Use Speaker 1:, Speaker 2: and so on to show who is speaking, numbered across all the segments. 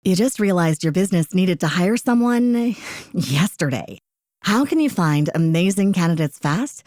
Speaker 1: You just realized your business needed to hire someone yesterday. How can you find amazing candidates fast?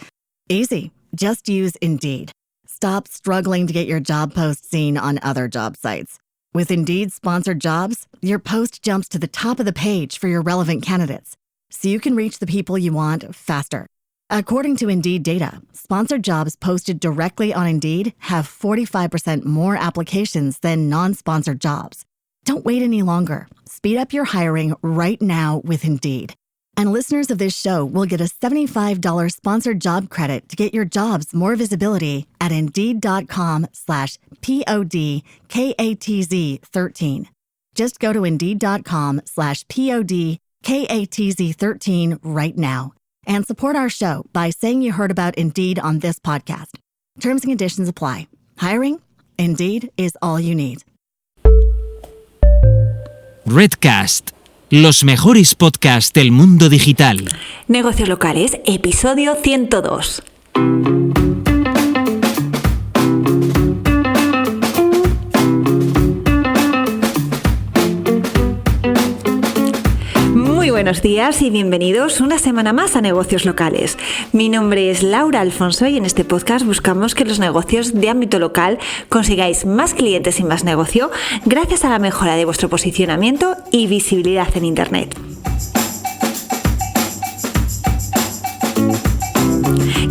Speaker 1: Easy. Just use Indeed. Stop struggling to get your job post seen on other job sites. With Indeed sponsored jobs, your post jumps to the top of the page for your relevant candidates, so you can reach the people you want faster. According to Indeed data, sponsored jobs posted directly on Indeed have 45% more applications than non-sponsored jobs. Don't wait any longer. Speed up your hiring right now with Indeed. And listeners of this show will get a $75 sponsored job credit to get your jobs more visibility at Indeed.com/PODKATZ13. Just go to Indeed.com/PODKATZ13 right now and support our show by saying you heard about Indeed on this podcast. Terms and conditions apply. Hiring? Indeed is all you need.
Speaker 2: Redcast, los mejores podcasts del mundo digital.
Speaker 3: Negocios locales, episodio 102. Muy buenos días y bienvenidos una semana más a Negocios Locales. Mi nombre es Laura Alfonso y en este podcast buscamos que los negocios de ámbito local consigáis más clientes y más negocio gracias a la mejora de vuestro posicionamiento y visibilidad en Internet.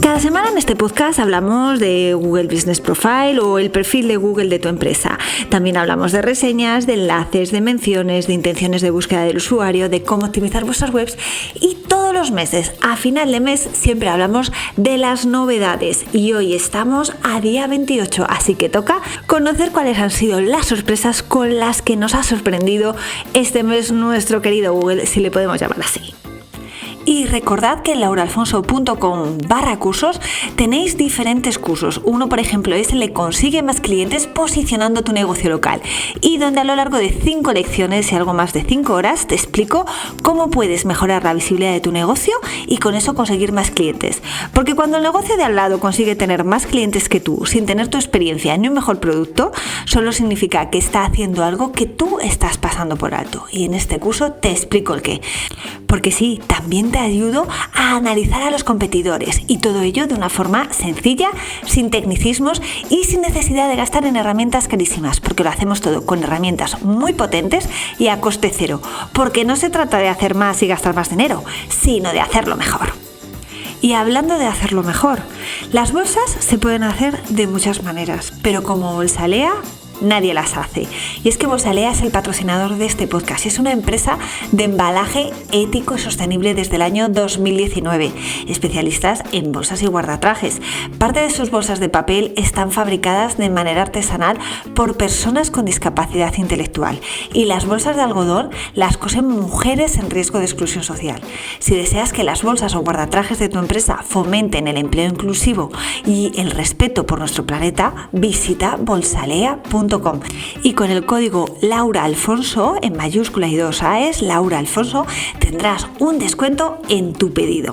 Speaker 3: Cada semana en este podcast hablamos de Google Business Profile o el perfil de Google de tu empresa. También hablamos de reseñas, de enlaces, de menciones, de intenciones de búsqueda del usuario, de cómo optimizar vuestras webs y todos los meses, a final de mes, siempre hablamos de las novedades y hoy estamos a día 28, así que toca conocer cuáles han sido las sorpresas con las que nos ha sorprendido este mes nuestro querido Google, si le podemos llamar así. Y recordad que en lauraalfonso.com/cursos tenéis diferentes cursos. Uno, por ejemplo, es el de Consigue más clientes posicionando tu negocio local y donde a lo largo de 5 lecciones y algo más de 5 horas te explico cómo puedes mejorar la visibilidad de tu negocio y con eso conseguir más clientes. Porque cuando el negocio de al lado consigue tener más clientes que tú sin tener tu experiencia ni un mejor producto, solo significa que está haciendo algo que tú estás pasando por alto. Y en este curso te explico el qué. Porque sí, también te ayudo a analizar a los competidores y todo ello de una forma sencilla, sin tecnicismos y sin necesidad de gastar en herramientas carísimas, porque lo hacemos todo con herramientas muy potentes y a coste cero, porque no se trata de hacer más y gastar más dinero, sino de hacerlo mejor. Y hablando de hacerlo mejor, las bolsas se pueden hacer de muchas maneras, pero como Bolsalea, nadie las hace. Y es que Bolsalea es el patrocinador de este podcast. Es una empresa de embalaje ético y sostenible desde el año 2019, especialistas en bolsas y guardatrajes. Parte de sus bolsas de papel están fabricadas de manera artesanal por personas con discapacidad intelectual y las bolsas de algodón las cosen mujeres en riesgo de exclusión social. Si deseas que las bolsas o guardatrajes de tu empresa fomenten el empleo inclusivo y el respeto por nuestro planeta, visita bolsalea.com. Y con el código Laura Alfonso, en mayúscula y 2 A's, Laura Alfonso, tendrás un descuento en tu pedido.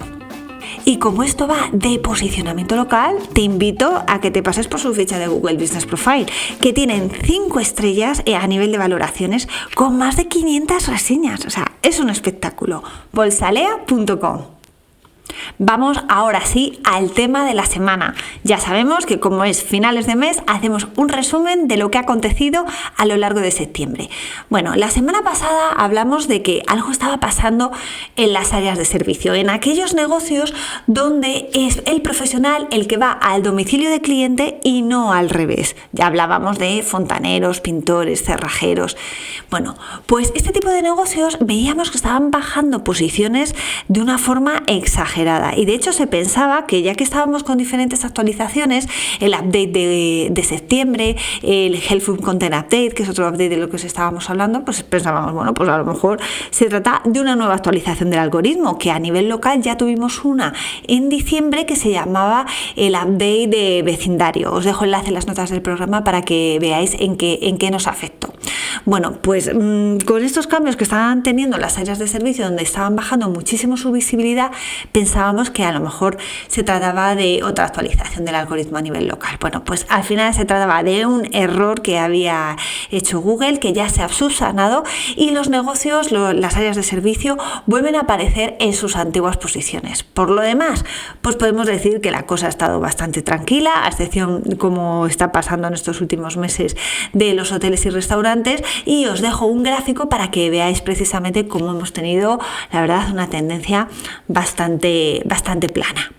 Speaker 3: Y como esto va de posicionamiento local, te invito a que te pases por su ficha de Google Business Profile, que tienen 5 estrellas a nivel de valoraciones con más de 500 reseñas. O sea, es un espectáculo. bolsalea.com. Vamos ahora sí al tema de la semana. Ya sabemos que como es finales de mes, hacemos un resumen de lo que ha acontecido a lo largo de septiembre. Bueno, la semana pasada hablamos de que algo estaba pasando en las áreas de servicio, en aquellos negocios donde es el profesional el que va al domicilio del cliente y no al revés. Ya hablábamos de fontaneros, pintores, cerrajeros. Bueno, pues este tipo de negocios veíamos que estaban bajando posiciones de una forma exagerada. Y de hecho se pensaba que ya que estábamos con diferentes actualizaciones, el update de septiembre, el Helpful Content Update, que es otro update de lo que os estábamos hablando, pues pensábamos, bueno, pues a lo mejor se trata de una nueva actualización del algoritmo, que a nivel local ya tuvimos una en diciembre que se llamaba el update de vecindario. Os dejo enlace en las notas del programa para que veáis en qué nos afectó. Bueno, pues con estos cambios que estaban teniendo las áreas de servicio donde estaban bajando muchísimo su visibilidad, pensábamos que a lo mejor se trataba de otra actualización del algoritmo a nivel local. Bueno, pues al final se trataba de un error que había hecho Google, que ya se ha subsanado, y los negocios, las áreas de servicio vuelven a aparecer en sus antiguas posiciones. Por lo demás, pues podemos decir que la cosa ha estado bastante tranquila, a excepción como está pasando en estos últimos meses de los hoteles y restaurantes, y os dejo un gráfico para que veáis precisamente cómo hemos tenido, la verdad, una tendencia bastante plana.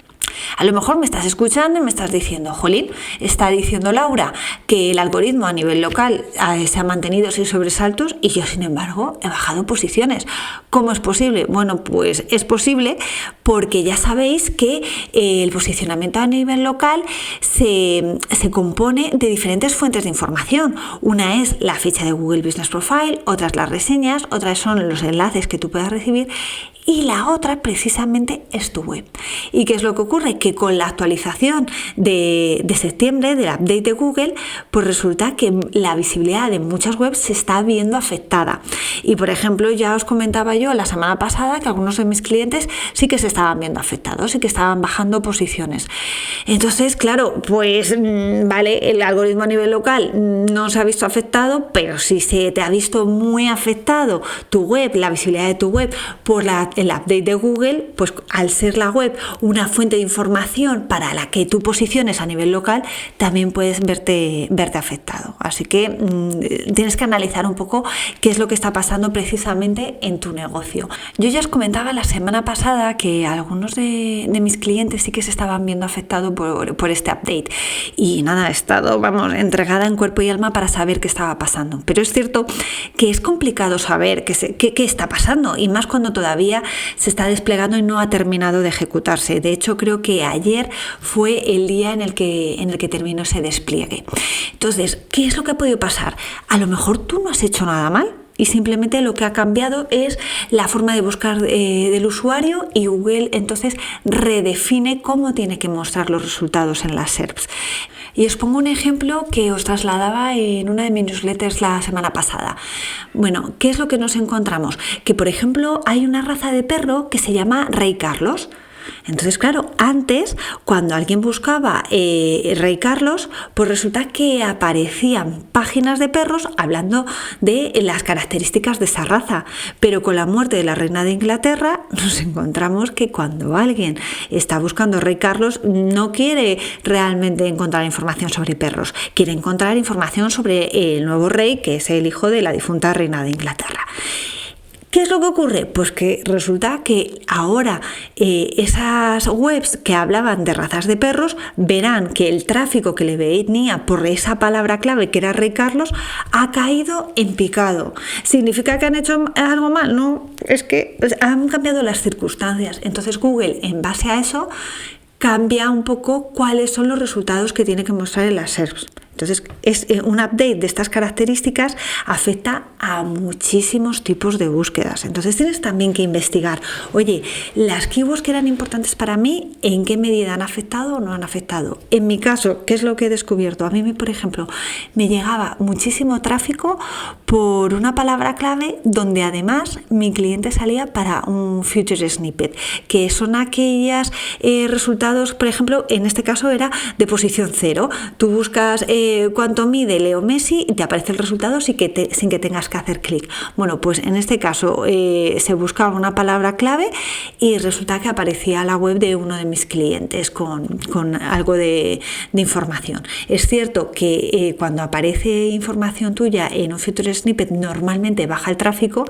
Speaker 3: A lo mejor me estás escuchando y me estás diciendo, jolín, está diciendo Laura que el algoritmo a nivel local se ha mantenido sin sobresaltos y yo, sin embargo, he bajado posiciones. ¿Cómo es posible? Bueno, pues es posible porque ya sabéis que el posicionamiento a nivel local se compone de diferentes fuentes de información. Una es la ficha de Google Business Profile, otras las reseñas, otras son los enlaces que tú puedas recibir, y la otra precisamente es tu web. ¿Y qué es lo que ocurre? Que con la actualización de septiembre, del update de Google, pues resulta que la visibilidad de muchas webs se está viendo afectada. Y por ejemplo, ya os comentaba yo la semana pasada que algunos de mis clientes sí que se estaban viendo afectados, sí que estaban bajando posiciones. Entonces, claro, pues vale, el algoritmo a nivel local no se ha visto afectado, pero si se te ha visto muy afectado tu web, la visibilidad de tu web por el update de Google, pues al ser la web una fuente de información para la que tú posiciones a nivel local, también puedes verte afectado. Así que tienes que analizar un poco qué es lo que está pasando precisamente en tu negocio. Yo ya os comentaba la semana pasada que algunos de mis clientes sí que se estaban viendo afectados por este update. Y nada, he estado, entregada en cuerpo y alma para saber qué estaba pasando. Pero es cierto que es complicado saber qué está pasando, y más cuando todavía se está desplegando y no ha terminado de ejecutarse. De hecho, creo que ayer fue el día en el que terminó ese despliegue. Entonces, ¿qué es lo que ha podido pasar? A lo mejor tú no has hecho nada mal y simplemente lo que ha cambiado es la forma de buscar del usuario, y Google entonces redefine cómo tiene que mostrar los resultados en las SERPs. Y os pongo un ejemplo que os trasladaba en una de mis newsletters la semana pasada. Bueno, ¿qué es lo que nos encontramos? Que, por ejemplo, hay una raza de perro que se llama Rey Carlos. Entonces, claro, antes, cuando alguien buscaba Rey Carlos, pues resulta que aparecían páginas de perros hablando de las características de esa raza. Pero con la muerte de la reina de Inglaterra, nos encontramos que cuando alguien está buscando Rey Carlos, no quiere realmente encontrar información sobre perros, quiere encontrar información sobre el nuevo rey, que es el hijo de la difunta reina de Inglaterra. ¿Qué es lo que ocurre? Pues que resulta que ahora esas webs que hablaban de razas de perros verán que el tráfico que le venía por esa palabra clave, que era Rey Carlos, ha caído en picado. ¿Significa que han hecho algo mal? No, es que han cambiado las circunstancias. Entonces Google, en base a eso, cambia un poco cuáles son los resultados que tiene que mostrar en las SERPs. Entonces, un update de estas características afecta a muchísimos tipos de búsquedas. Entonces, tienes también que investigar, oye, las keywords que eran importantes para mí, ¿en qué medida han afectado o no han afectado? En mi caso, ¿qué es lo que he descubierto? A mí, por ejemplo, me llegaba muchísimo tráfico por una palabra clave donde además mi cliente salía para un future snippet, que son aquellos resultados, por ejemplo, en este caso era de posición 0. Tú buscas cuánto mide Leo Messi y te aparece el resultado sin que tengas que hacer clic. Bueno, pues en este caso se buscaba una palabra clave y resulta que aparecía la web de uno de mis clientes con algo de información. Es cierto que cuando aparece información tuya en un future snippet normalmente baja el tráfico,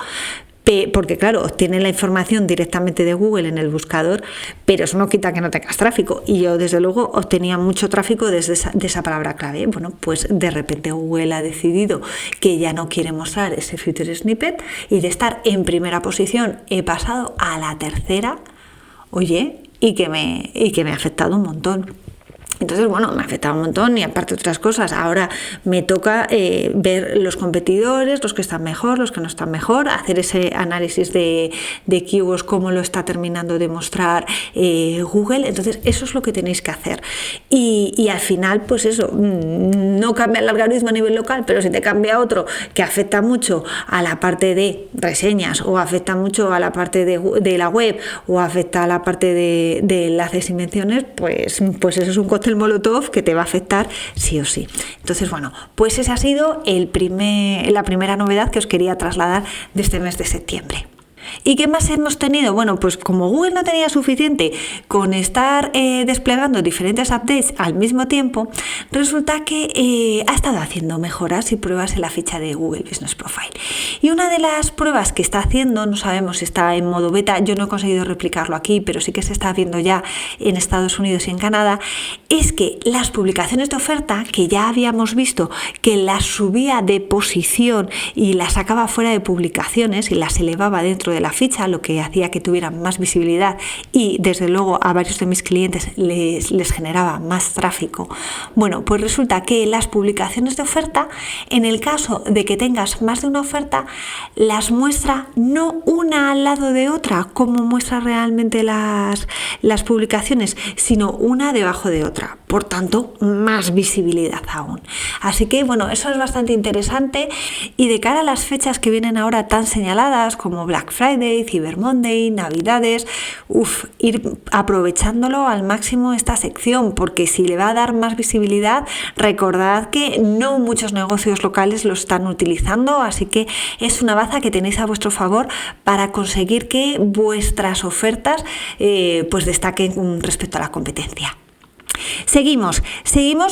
Speaker 3: porque claro, obtienen la información directamente de Google en el buscador, pero eso no quita que no tengas tráfico, y yo desde luego obtenía mucho tráfico de esa palabra clave. Bueno, pues de repente Google ha decidido que ya no quiere mostrar ese future snippet, y de estar en primera posición he pasado a la tercera, oye, y que me ha afectado un montón. Entonces, bueno, me afectaba un montón y aparte de otras cosas. Ahora me toca ver los competidores, los que están mejor, los que no están mejor, hacer ese análisis de keywords, cómo lo está terminando de mostrar Google. Entonces, eso es lo que tenéis que hacer. Y al final, pues eso, no cambia el algoritmo a nivel local, pero si te cambia otro que afecta mucho a la parte de reseñas o afecta mucho a la parte de la web o afecta a la parte de enlaces y menciones, pues eso es un cóctel molotov que te va a afectar sí o sí. Entonces, bueno, pues esa ha sido la primera novedad que os quería trasladar de este mes de septiembre. ¿Y qué más hemos tenido? Bueno, pues como Google no tenía suficiente con estar desplegando diferentes updates al mismo tiempo, resulta que ha estado haciendo mejoras y pruebas en la ficha de Google Business Profile. Y una de las pruebas que está haciendo, no sabemos si está en modo beta, yo no he conseguido replicarlo aquí, pero sí que se está viendo ya en Estados Unidos y en Canadá, es que las publicaciones de oferta, que ya habíamos visto que las subía de posición y las sacaba fuera de publicaciones y las elevaba dentro de la ficha, lo que hacía que tuvieran más visibilidad y desde luego a varios de mis clientes les generaba más tráfico. Bueno, pues resulta que las publicaciones de oferta, en el caso de que tengas más de una oferta, las muestra no una al lado de otra como muestra realmente las publicaciones, sino una debajo de otra. Por tanto, más visibilidad aún. Así que bueno, eso es bastante interesante y de cara a las fechas que vienen ahora tan señaladas como Black Friday, Cyber Monday, Navidades, ir aprovechándolo al máximo esta sección, porque si le va a dar más visibilidad, recordad que no muchos negocios locales lo están utilizando, así que es una baza que tenéis a vuestro favor para conseguir que vuestras ofertas pues destaquen respecto a la competencia. Seguimos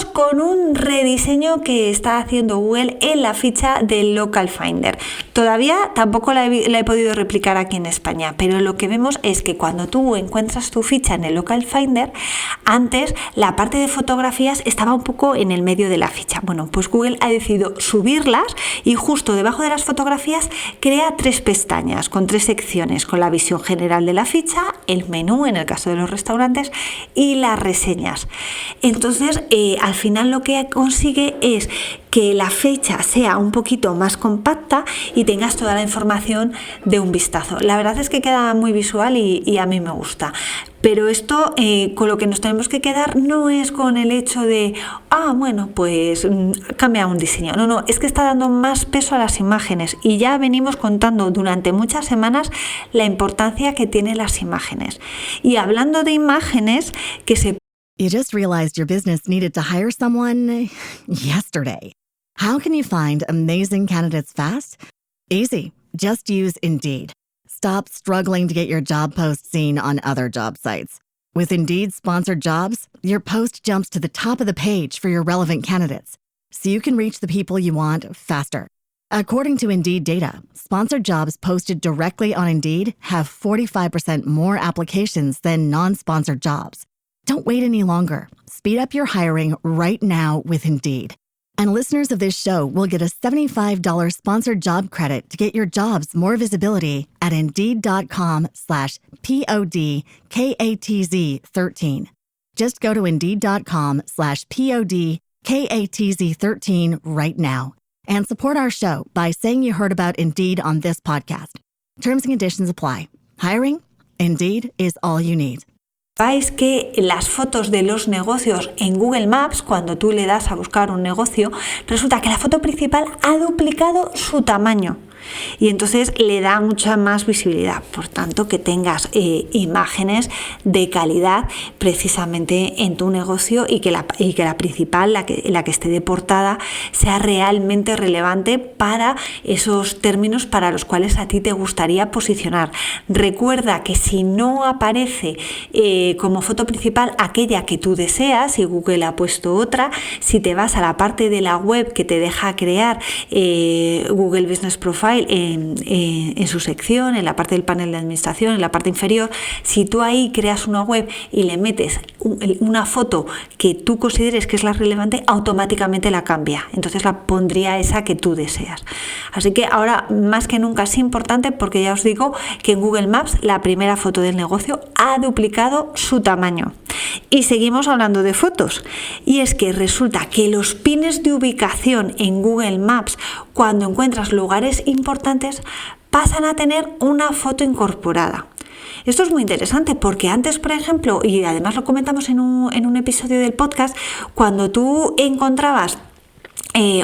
Speaker 3: con un rediseño que está haciendo Google en la ficha del Local Finder. Todavía tampoco la he podido replicar aquí en España, pero lo que vemos es que cuando tú encuentras tu ficha en el Local Finder, antes la parte de fotografías estaba un poco en el medio de la ficha. Bueno, pues Google ha decidido subirlas y justo debajo de las fotografías crea 3 pestañas con 3 secciones, con la visión general de la ficha, el menú en el caso de los restaurantes y las reseñas. Entonces, al final lo que consigue es que la fecha sea un poquito más compacta y tengas toda la información de un vistazo. La verdad es que queda muy visual y a mí me gusta. Pero esto, con lo que nos tenemos que quedar no es con el hecho de, bueno, pues cambia un diseño. No, es que está dando más peso a las imágenes y ya venimos contando durante muchas semanas la importancia que tienen las imágenes. Y hablando de imágenes, que se
Speaker 1: You just realized your business needed to hire someone yesterday. How can you find amazing candidates fast? Easy. Just use Indeed. Stop struggling to get your job post seen on other job sites. With Indeed sponsored jobs, your post jumps to the top of the page for your relevant candidates, so you can reach the people you want faster. According to Indeed data, sponsored jobs posted directly on Indeed have 45% more applications than non-sponsored jobs. Don't wait any longer. Speed up your hiring right now with Indeed. And listeners of this show will get a $75 sponsored job credit to get your jobs more visibility at Indeed.com/PODKATZ13. Just go to Indeed.com/PODKATZ13 right now and support our show by saying you heard about Indeed on this podcast. Terms and conditions apply. Hiring? Indeed is all you need.
Speaker 3: Veis que las fotos de los negocios en Google Maps, cuando tú le das a buscar un negocio, resulta que la foto principal ha duplicado su tamaño y entonces le da mucha más visibilidad. Por tanto, que tengas imágenes de calidad precisamente en tu negocio y que la principal, la que esté de portada, sea realmente relevante para esos términos para los cuales a ti te gustaría posicionar. Recuerda que si no aparece como foto principal aquella que tú deseas, y Google ha puesto otra, si te vas a la parte de la web que te deja crear Google Business Profile, Mobile, en su sección, en la parte del panel de administración, en la parte inferior, si tú ahí creas una web y le metes una foto que tú consideres que es la relevante, automáticamente la cambia. Entonces la pondría esa que tú deseas. Así que ahora más que nunca es importante, porque ya os digo que en Google Maps la primera foto del negocio ha duplicado su tamaño. Y seguimos hablando de fotos. Y es que resulta que los pines de ubicación en Google Maps, cuando encuentras lugares importantes, pasan a tener una foto incorporada. Esto es muy interesante porque antes, por ejemplo, y además lo comentamos en un episodio del podcast, cuando tú encontrabas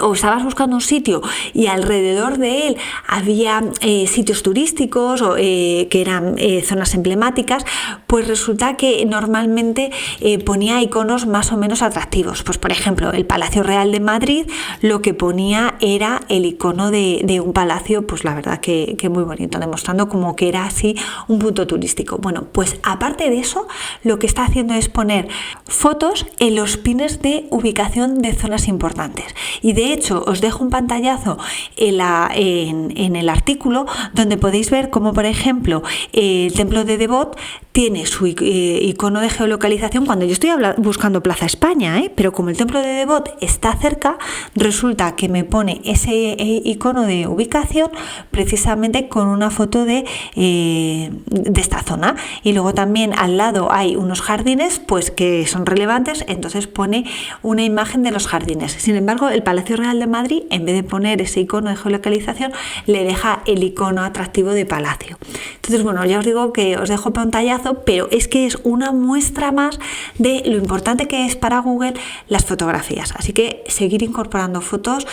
Speaker 3: o estabas buscando un sitio y alrededor de él había sitios turísticos o que eran zonas emblemáticas, pues resulta que normalmente ponía iconos más o menos atractivos. Pues por ejemplo, el Palacio Real de Madrid lo que ponía era el icono de un palacio, pues la verdad que muy bonito, demostrando como que era así un punto turístico. Bueno, pues aparte de eso, lo que está haciendo es poner fotos en los pines de ubicación de zonas importantes. Y de hecho os dejo un pantallazo en el artículo donde podéis ver cómo, por ejemplo, el templo de Devot tiene su icono de geolocalización cuando yo estoy buscando Plaza España, pero como el templo de Devot está cerca, resulta que me pone ese icono de ubicación precisamente con una foto de esta zona. Y luego también al lado hay unos jardines pues que son relevantes, entonces pone una imagen de los jardines. Sin embargo, el Palacio Real de Madrid, en vez de poner ese icono de geolocalización, le deja el icono atractivo de palacio. Entonces, bueno, ya os digo que os dejo pantallazo, pero es que es una muestra más de lo importante que es para Google las fotografías. Así que seguir incorporando fotos,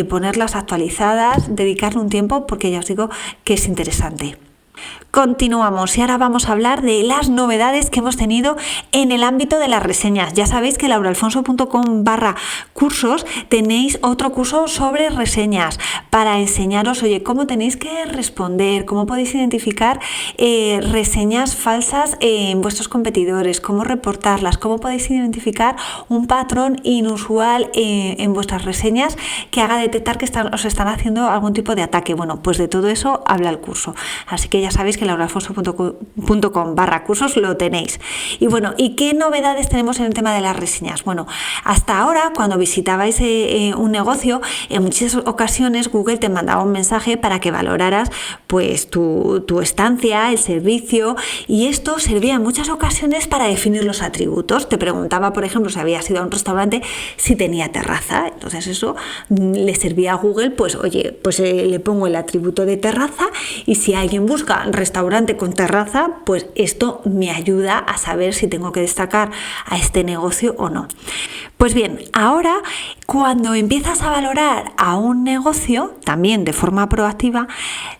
Speaker 3: ponerlas actualizadas, dedicarle un tiempo, porque ya os digo que es interesante. Continuamos y ahora vamos a hablar de las novedades que hemos tenido en el ámbito de las reseñas. Ya sabéis que lauraalfonso.com/cursos tenéis otro curso sobre reseñas para enseñaros, oye, cómo tenéis que responder, cómo podéis identificar reseñas falsas en vuestros competidores, cómo reportarlas, cómo podéis identificar un patrón inusual en vuestras reseñas que haga detectar que os están haciendo algún tipo de ataque. Bueno, pues de todo eso habla el curso. Así que ya sabéis que lauraalfonso.com/cursos lo tenéis. Y bueno, ¿y qué novedades tenemos en el tema de las reseñas? Bueno, hasta ahora cuando visitabais un negocio, en muchas ocasiones Google te mandaba un mensaje para que valoraras pues tu estancia, el servicio, y esto servía en muchas ocasiones para definir los atributos. Te preguntaba, por ejemplo, si habías ido a un restaurante, si tenía terraza. Entonces eso le servía a Google, pues oye, pues le pongo el atributo de terraza, y si alguien busca restaurante con terraza, pues esto me ayuda a saber si tengo que destacar a este negocio o no. Pues bien, ahora cuando empiezas a valorar a un negocio, también de forma proactiva,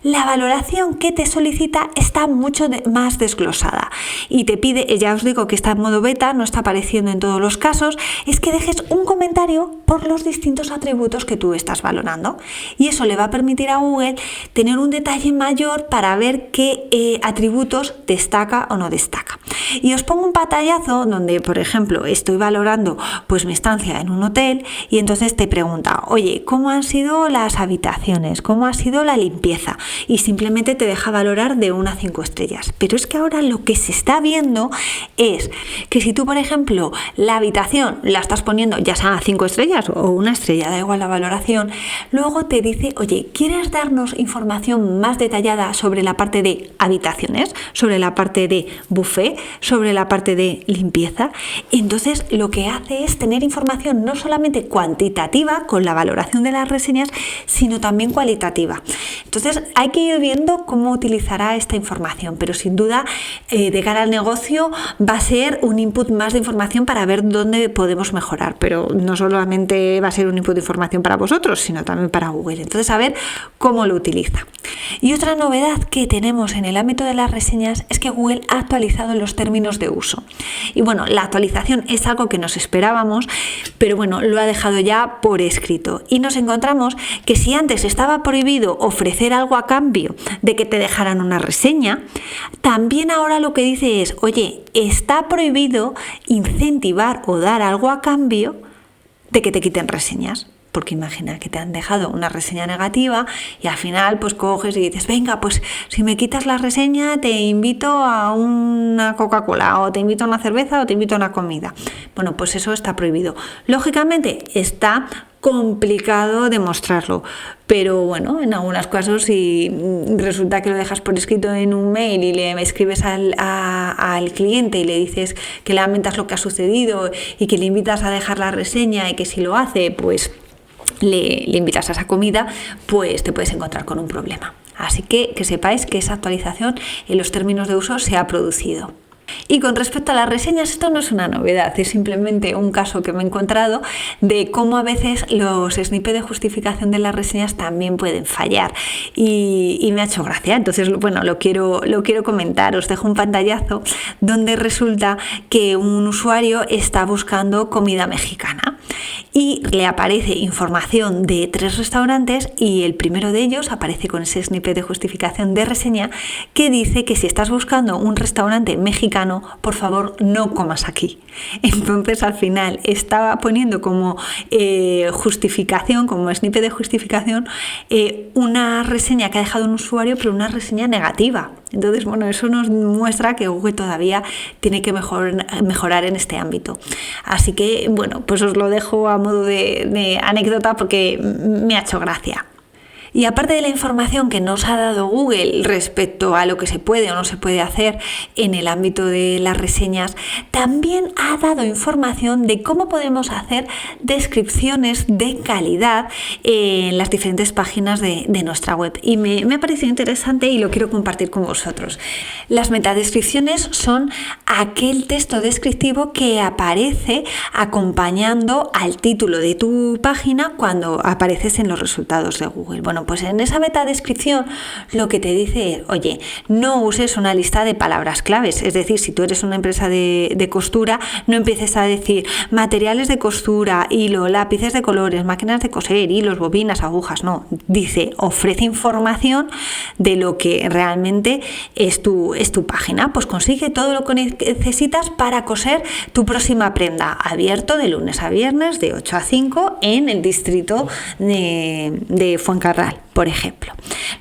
Speaker 3: la valoración que te solicita está mucho más desglosada y te pide, ya os digo que está en modo beta, no está apareciendo en todos los casos, es que dejes un comentario por los distintos atributos que tú estás valorando, y eso le va a permitir a Google tener un detalle mayor para ver qué atributos destaca o no destaca. Y os pongo un pantallazo donde, por ejemplo, estoy valorando pues mi estancia en un hotel, y entonces te pregunta, oye, ¿cómo han sido las habitaciones? ¿Cómo ha sido la limpieza? Y simplemente te deja valorar de 1 a 5 estrellas. Pero es que ahora lo que se está viendo es que si tú, por ejemplo, la habitación la estás poniendo ya sea a 5 estrellas o 1 estrella, da igual la valoración, luego te dice, oye, ¿quieres darnos información más detallada sobre la parte de habitaciones, sobre la parte de buffet, sobre la parte de limpieza? Entonces lo que hace es tener información no solamente cuantitativa con la valoración de las reseñas, sino también cualitativa. Entonces hay que ir viendo cómo utilizará esta información, pero sin duda de cara al negocio va a ser un input más de información para ver dónde podemos mejorar, pero no solamente va a ser un input de información para vosotros, sino también para Google. Entonces a ver cómo lo utiliza. Y otra novedad que tenemos en el ámbito de las reseñas es que Google ha actualizado los términos de uso. Y bueno, la actualización es algo que nos esperábamos, pero bueno, lo ha dejado ya por escrito. Y nos encontramos que si antes estaba prohibido ofrecer algo a cambio de que te dejaran una reseña, también ahora lo que dice es, oye, está prohibido incentivar o dar algo a cambio de que te quiten reseñas. Porque imagina que te han dejado una reseña negativa y al final pues coges y dices, venga, pues si me quitas la reseña te invito a una Coca-Cola, o te invito a una cerveza, o te invito a una comida. Bueno, pues eso está prohibido. Lógicamente está complicado demostrarlo, pero bueno, en algunos casos si resulta que lo dejas por escrito en un mail y le escribes al cliente y le dices que le lamentas lo que ha sucedido y que le invitas a dejar la reseña y que si lo hace, pues le invitas a esa comida, pues te puedes encontrar con un problema. Así que sepáis que esa actualización en los términos de uso se ha producido. Y con respecto a las reseñas, esto no es una novedad, es simplemente un caso que me he encontrado de cómo a veces los snippets de justificación de las reseñas también pueden fallar y me ha hecho gracia. Entonces, bueno, lo quiero comentar. Os dejo un pantallazo donde resulta que un usuario está buscando comida mexicana y le aparece información de 3 restaurantes y el primero de ellos aparece con ese snippet de justificación de reseña que dice que si estás buscando un restaurante mexicano, por favor no comas aquí. Entonces al final estaba poniendo como justificación, como snippet de justificación, una reseña que ha dejado un usuario, pero una reseña negativa. Entonces, bueno, eso nos muestra que Google todavía tiene que mejorar en este ámbito. Así que, bueno, pues os lo dejo a modo de anécdota porque me ha hecho gracia. Y aparte de la información que nos ha dado Google respecto a lo que se puede o no se puede hacer en el ámbito de las reseñas, también ha dado información de cómo podemos hacer descripciones de calidad en las diferentes páginas de nuestra web. Y me ha parecido interesante y lo quiero compartir con vosotros. Las metadescripciones son aquel texto descriptivo que aparece acompañando al título de tu página cuando apareces en los resultados de Google. Bueno, pues en esa metadescripción lo que te dice es, oye, no uses una lista de palabras claves, es decir, si tú eres una empresa de costura, no empieces a decir materiales de costura, hilo, lápices de colores, máquinas de coser, hilos, bobinas, agujas, no, dice, ofrece información de lo que realmente es tu página, pues consigue todo lo que necesitas para coser tu próxima prenda, abierto de lunes a viernes de 8 a 5 en el distrito de Fuencarral, por ejemplo.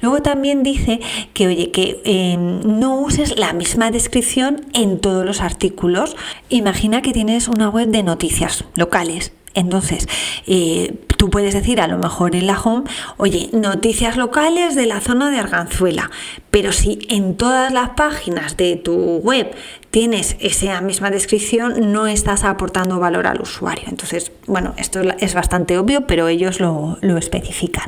Speaker 3: Luego también dice que, oye, que no uses la misma descripción en todos los artículos. Imagina que tienes una web de noticias locales. Entonces, tú puedes decir a lo mejor en la home, oye, noticias locales de la zona de Arganzuela, pero si en todas las páginas de tu web tienes esa misma descripción, no estás aportando valor al usuario. Entonces, bueno, esto es bastante obvio, pero ellos lo especifican.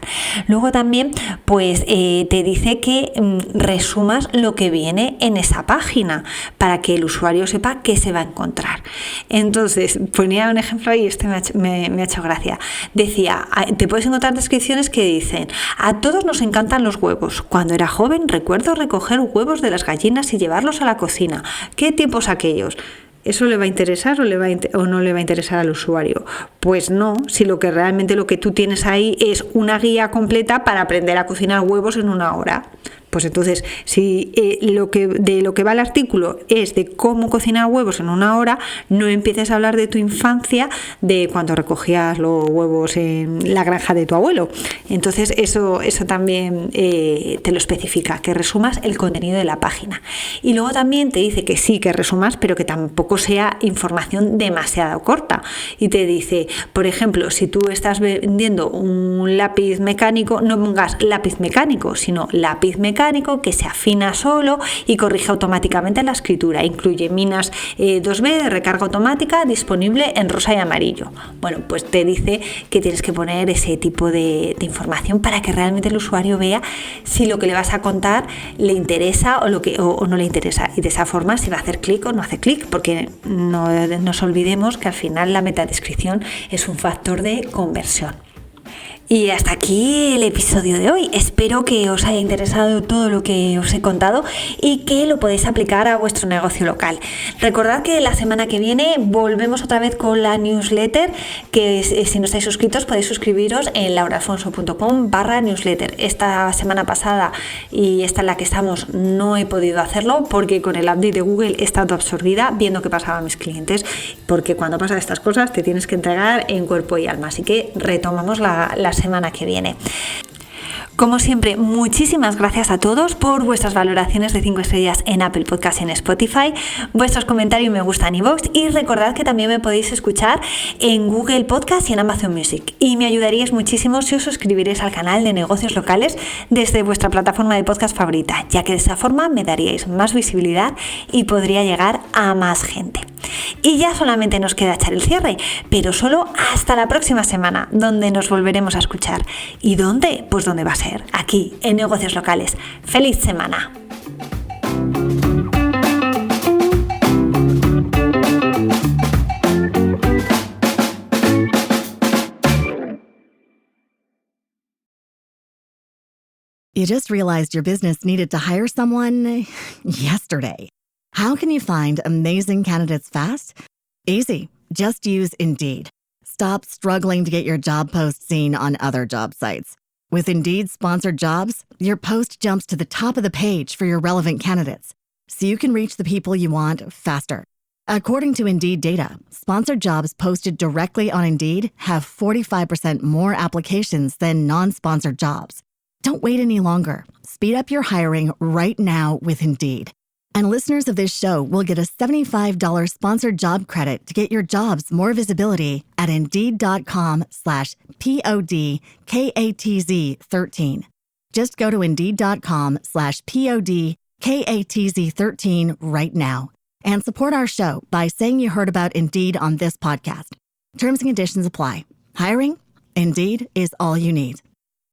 Speaker 3: Luego también, pues, te dice que resumas lo que viene en esa página para que el usuario sepa qué se va a encontrar. Entonces, ponía un ejemplo y este me ha hecho gracia. Decía, te puedes encontrar descripciones que dicen, a todos nos encantan los huevos. Cuando era joven recuerdo recoger huevos de las gallinas y llevarlos a la cocina. ¿Qué tiempos aquellos? ¿Eso le va a interesar o no le va a interesar al usuario? Pues no, si lo que tú tienes ahí es una guía completa para aprender a cocinar huevos en 1 hora. Pues entonces, si de lo que va el artículo es de cómo cocinar huevos en 1 hora, no empieces a hablar de tu infancia, de cuando recogías los huevos en la granja de tu abuelo. Entonces, eso también te lo especifica, que resumas el contenido de la página. Y luego también te dice que sí, que resumas, pero que tampoco sea información demasiado corta. Y te dice, por ejemplo, si tú estás vendiendo un lápiz mecánico, no pongas lápiz mecánico, sino lápiz mecánico que se afina solo y corrige automáticamente la escritura. Incluye minas 2B de recarga automática disponible en rosa y amarillo. Bueno, pues te dice que tienes que poner ese tipo de información para que realmente el usuario vea si lo que le vas a contar le interesa o no le interesa. Y de esa forma si va a hacer clic o no hace clic, porque no nos olvidemos que al final la metadescripción es un factor de conversión. Y hasta aquí el episodio de hoy. Espero que os haya interesado todo lo que os he contado y que lo podéis aplicar a vuestro negocio local. Recordad que la semana que viene volvemos otra vez con la newsletter, que si no estáis suscritos podéis suscribiros en lauraalfonso.com/newsletter. Esta semana pasada y esta en la que estamos no he podido hacerlo porque con el update de Google he estado absorbida viendo qué pasaba a mis clientes, porque cuando pasan estas cosas te tienes que entregar en cuerpo y alma. Así que retomamos la semana que viene. Como siempre, muchísimas gracias a todos por vuestras valoraciones de 5 estrellas en Apple Podcast y en Spotify, vuestros comentarios y me gusta en iVoox, y recordad que también me podéis escuchar en Google Podcast y en Amazon Music. Y me ayudaríais muchísimo si os suscribiréis al canal de negocios locales desde vuestra plataforma de podcast favorita, ya que de esa forma me daríais más visibilidad y podría llegar a más gente. Y ya solamente nos queda echar el cierre, pero solo hasta la próxima semana, donde nos volveremos a escuchar. ¿Y dónde? Pues ¿dónde va a ser? Aquí, en Negocios Locales. ¡Feliz semana!
Speaker 1: You just realized your business needed to hire someone yesterday. How can you find amazing candidates fast? Easy. Just use Indeed. Stop struggling to get your job post seen on other job sites. With Indeed sponsored jobs, your post jumps to the top of the page for your relevant candidates, so you can reach the people you want faster. According to Indeed data, sponsored jobs posted directly on Indeed have 45% more applications than non-sponsored jobs. Don't wait any longer. Speed up your hiring right now with Indeed. And listeners of this show will get a $75 sponsored job credit to get your jobs more visibility at Indeed.com/PODKATZ13. Just go to Indeed.com/PODKATZ13 right now and support our show by saying you heard about Indeed on this podcast. Terms and conditions apply. Hiring? Indeed is all you need.